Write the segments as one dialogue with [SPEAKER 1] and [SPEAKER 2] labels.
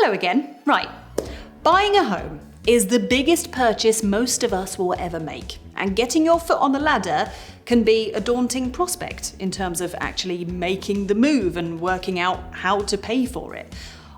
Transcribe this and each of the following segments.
[SPEAKER 1] Hello again. Right. Buying a home is the biggest purchase most of us will ever make, and getting your foot on the ladder can be a daunting prospect in terms of actually making the move and working out how to pay for it.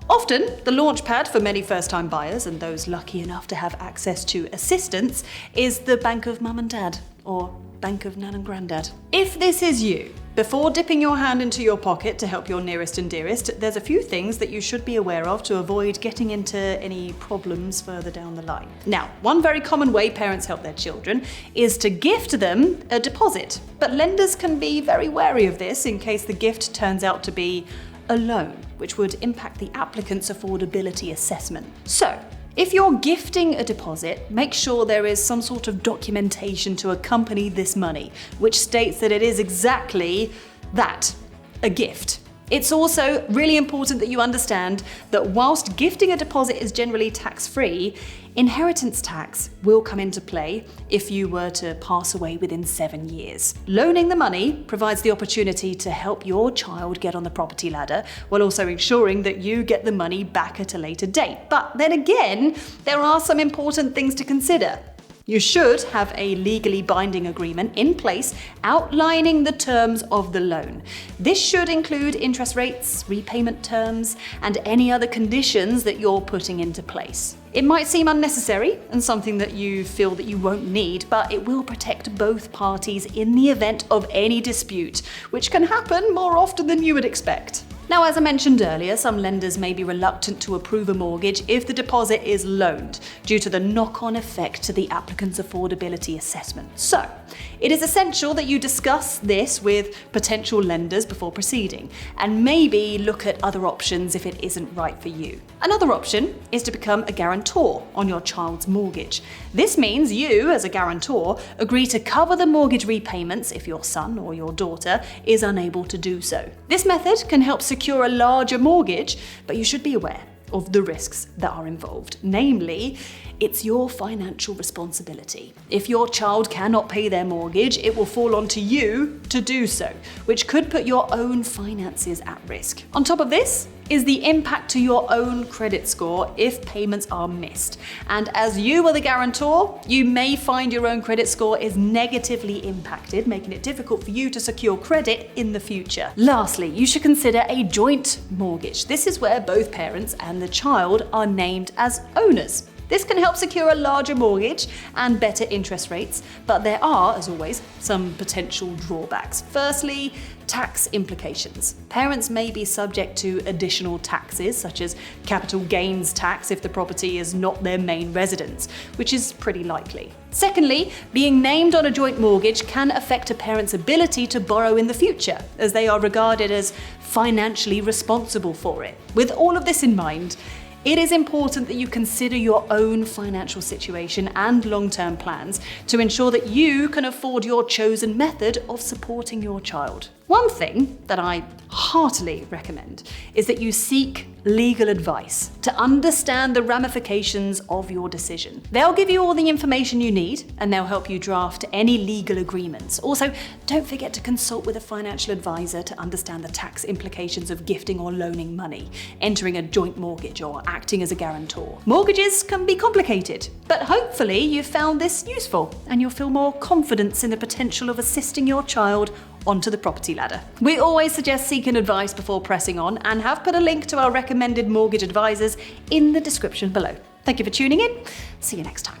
[SPEAKER 1] Often, the launchpad for many first-time buyers and those lucky enough to have access to assistance is the bank of mum and dad, or bank of nan and granddad. If this is you, before dipping your hand into your pocket to help your nearest and dearest, there's a few things that you should be aware of to avoid getting into any problems further down the line. Now, one very common way parents help their children is to gift them a deposit, but lenders can be very wary of this in case the gift turns out to be a loan, which would impact the applicant's affordability assessment. So, if you're gifting a deposit, make sure there is some sort of documentation to accompany this money, which states that it is exactly that, a gift. It's also really important that you understand that whilst gifting a deposit is generally tax-free, inheritance tax will come into play if you were to pass away within 7 years. Loaning the money provides the opportunity to help your child get on the property ladder, while also ensuring that you get the money back at a later date. But then again, there are some important things to consider. You should have a legally binding agreement in place outlining the terms of the loan. This should include interest rates, repayment terms, and any other conditions that you're putting into place. It might seem unnecessary and something that you feel that you won't need, but it will protect both parties in the event of any dispute, which can happen more often than you would expect. Now, as I mentioned earlier, some lenders may be reluctant to approve a mortgage if the deposit is loaned, due to the knock-on effect to the applicant's affordability assessment. So, it is essential that you discuss this with potential lenders before proceeding, and maybe look at other options if it isn't right for you. Another option is to become a guarantor on your child's mortgage. This means you, as a guarantor, agree to cover the mortgage repayments if your son or your daughter is unable to do so. This method can help secure a larger mortgage, but you should be aware of the risks that are involved. Namely, it's your financial responsibility. If your child cannot pay their mortgage, it will fall onto you to do so, which could put your own finances at risk. On top of this is the impact to your own credit score if payments are missed. And as you are the guarantor, you may find your own credit score is negatively impacted, making it difficult for you to secure credit in the future. Lastly, you should consider a joint mortgage. This is where both parents and the child are named as owners. This can help secure a larger mortgage and better interest rates, but there are, as always, some potential drawbacks. Firstly, tax implications. Parents may be subject to additional taxes, such as capital gains tax if the property is not their main residence, which is pretty likely. Secondly, being named on a joint mortgage can affect a parent's ability to borrow in the future, as they are regarded as financially responsible for it. With all of this in mind, it is important that you consider your own financial situation and long-term plans to ensure that you can afford your chosen method of supporting your child. One thing that I heartily recommend is that you seek legal advice to understand the ramifications of your decision. They'll give you all the information you need, and they'll help you draft any legal agreements. Also, don't forget to consult with a financial advisor to understand the tax implications of gifting or loaning money, entering a joint mortgage, or acting as a guarantor. Mortgages can be complicated, but hopefully you've found this useful and you'll feel more confidence in the potential of assisting your child onto the property ladder. We always suggest seeking advice before pressing on, and have put a link to our recommended mortgage advisors in the description below. Thank you for tuning in. See you next time.